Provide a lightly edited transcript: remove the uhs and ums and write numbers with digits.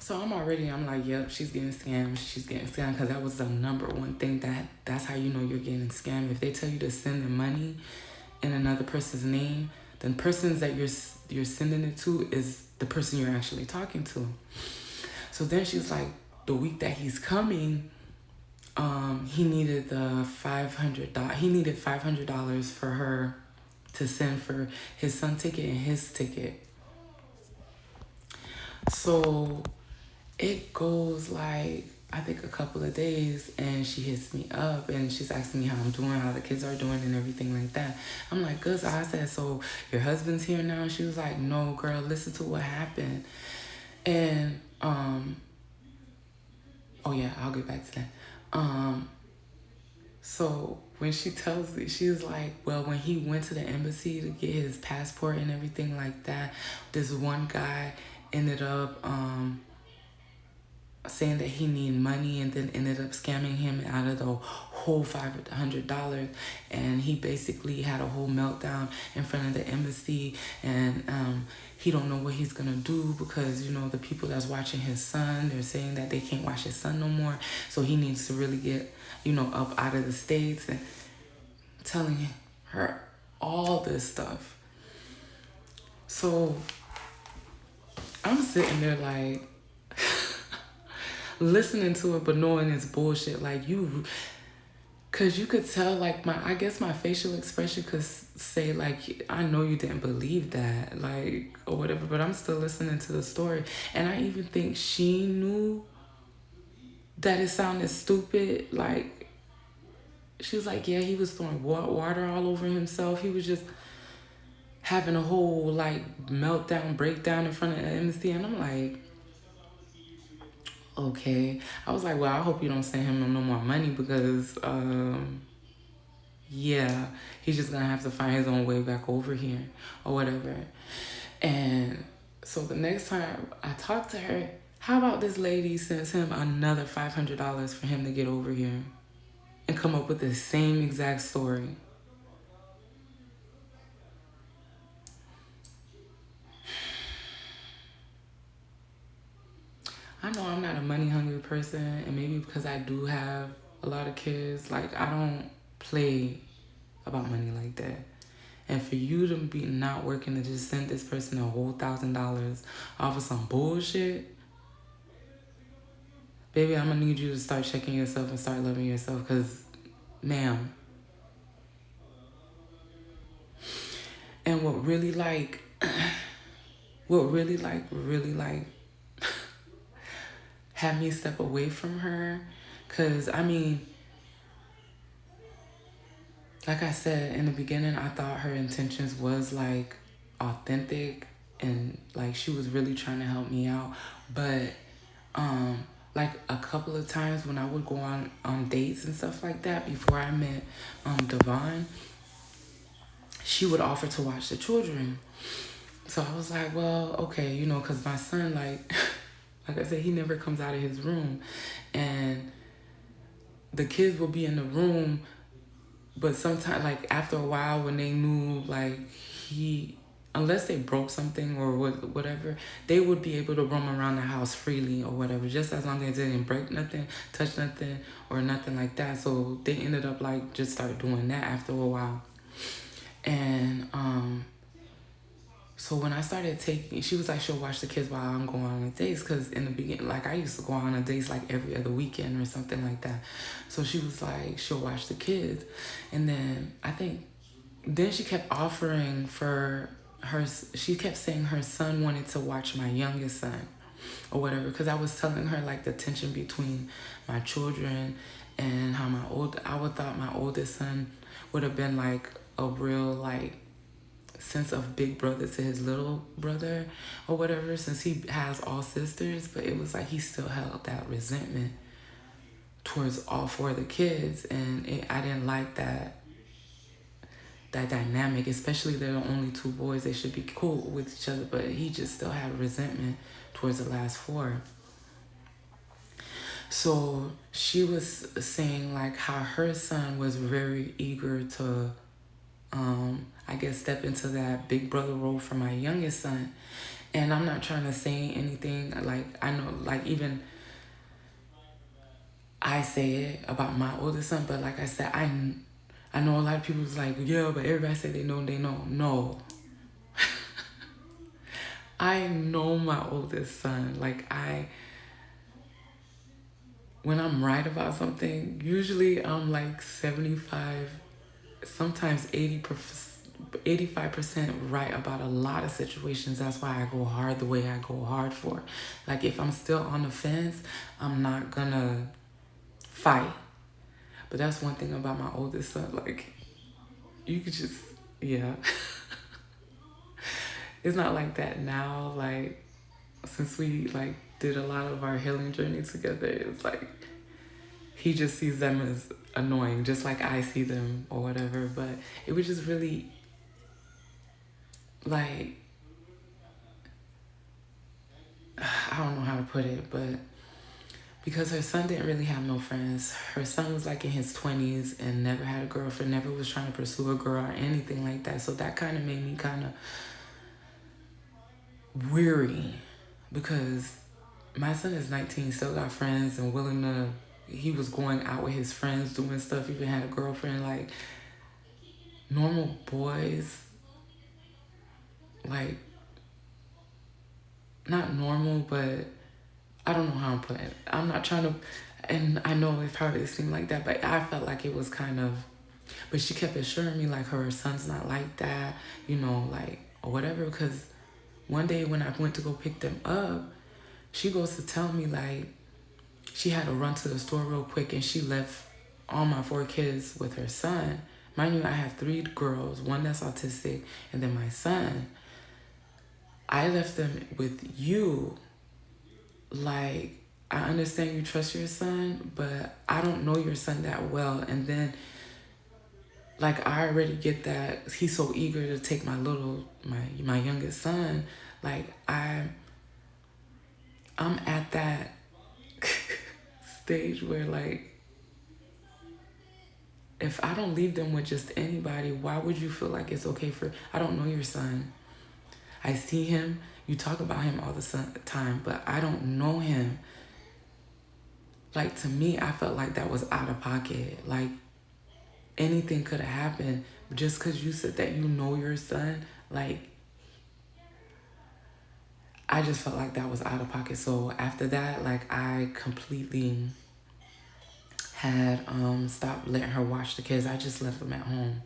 So I'm like, yep, she's getting scammed. She's getting scammed because that was the number one thing that's how you know you're getting scammed. If they tell you to send them money in another person's name, then persons that you're sending it to is the person you're actually talking to. So then she's like, the week that he's coming, he needed the $500. He needed $500 for her to send for his son ticket and his ticket. So it goes like I think a couple of days, and she hits me up and she's asking me how I'm doing, how the kids are doing, and everything like that. I'm like, good. So I said, so your husband's here now? She was like, no, girl, listen to what happened. And oh yeah, I'll get back to that. So when she tells me, she's like, well, when he went to the embassy to get his passport and everything like that, this one guy ended up saying that he needed money, and then ended up scamming him out of the whole $500. And he basically had a whole meltdown in front of the embassy, and he don't know what he's gonna do because, you know, the people that's watching his son, they're saying that they can't watch his son no more, so he needs to really get, you know, up out of the States, and telling her all this stuff. So I'm sitting there like listening to it, but knowing it's bullshit. Like, you, cause you could tell, like, I guess my facial expression could say, like, I know you didn't believe that, like, or whatever, but I'm still listening to the story. And I even think she knew that it sounded stupid. Like, she was like, yeah, he was throwing water all over himself. He was just having a whole, like, meltdown, breakdown in front of the embassy. And I'm like, okay. I was like, well, I hope you don't send him no more money because, yeah, he's just gonna have to find his own way back over here or whatever. And so the next time I talk to her, how about this lady sends him another $500 for him to get over here and come up with the same exact story? I know I'm not a money hungry person, and maybe because I do have a lot of kids, like, I don't play about money like that. And for you to be not working to just send this person a whole $1,000 off of some bullshit, baby, I'm gonna need you to start checking yourself and start loving yourself, because, ma'am. And what really like, really like had me step away from her, because I mean, like I said in the beginning, I thought her intentions was like authentic, and like she was really trying to help me out. But like a couple of times when I would go on dates and stuff like that before I met Devon, she would offer to watch the children. So I was like, well, okay, you know, because my son, like, like I said, he never comes out of his room. And the kids will be in the room, but sometimes, like, after a while, when they knew, like, unless they broke something or whatever, they would be able to roam around the house freely or whatever, just as long as they didn't break nothing, touch nothing, or nothing like that. So they ended up, like, just start doing that after a while. And so when I started taking, she was like, she'll watch the kids while I'm going on dates. Because in the beginning, like, I used to go on a dates like every other weekend or something like that. So she was like, she'll watch the kids. And then I think, then she kept offering for her, she kept saying her son wanted to watch my youngest son or whatever. Because I was telling her, like, the tension between my children and how I would thought my oldest son would have been like a real, like, sense of big brother to his little brother or whatever, since he has all sisters. But it was like he still held that resentment towards all four of the kids, and I didn't like that dynamic, especially they're the only two boys. They should be cool with each other, but he just still had resentment towards the last four. So she was saying like how her son was very eager to I guess step into that big brother role for my youngest son. And I'm not trying to say anything, like, I know, like, even I say it about my oldest son, but like I said, I know a lot of people's like, yeah, but everybody say they know, they know. No. I know my oldest son. Like, when I'm right about something, usually I'm like 75, sometimes 85% right about a lot of situations. That's why I go hard the way I go hard for. Like, if I'm still on the fence, I'm not gonna fight. But that's one thing about my oldest son. Like, you could just, yeah. It's not like that now. Like, since we like did a lot of our healing journey together, it's like he just sees them as annoying, just like I see them or whatever. But it was just really like, I don't know how to put it, but because her son didn't really have no friends. Her son was like in his 20s and never had a girlfriend, never was trying to pursue a girl or anything like that. So that kind of made me kind of weary, because my son is 19, still got friends and willing to, he was going out with his friends, doing stuff, even had a girlfriend. Like, normal boys, like, not normal, but I don't know how I'm putting it. I'm not trying to, and I know it probably seemed like that, but I felt like it was kind of, but she kept assuring me like her son's not like that, you know, like, or whatever. Because one day when I went to go pick them up, she goes to tell me like she had to run to the store real quick and she left all my 4 kids with her son. Mind you, I have 3 girls, one that's autistic, and then my son. I left them with you. Like, I understand you trust your son, but I don't know your son that well. And then, like, I already get that he's so eager to take my youngest son. Like, I'm at that stage where, like, if I don't leave them with just anybody, why would you feel like it's okay for, I don't know your son. I see him, you talk about him all the time, but I don't know him. Like, to me, I felt like that was out of pocket. Like, anything could have happened just because you said that you know your son. Like, I just felt like that was out of pocket. So after that, like, I completely had stopped letting her watch the kids. I just left them at home.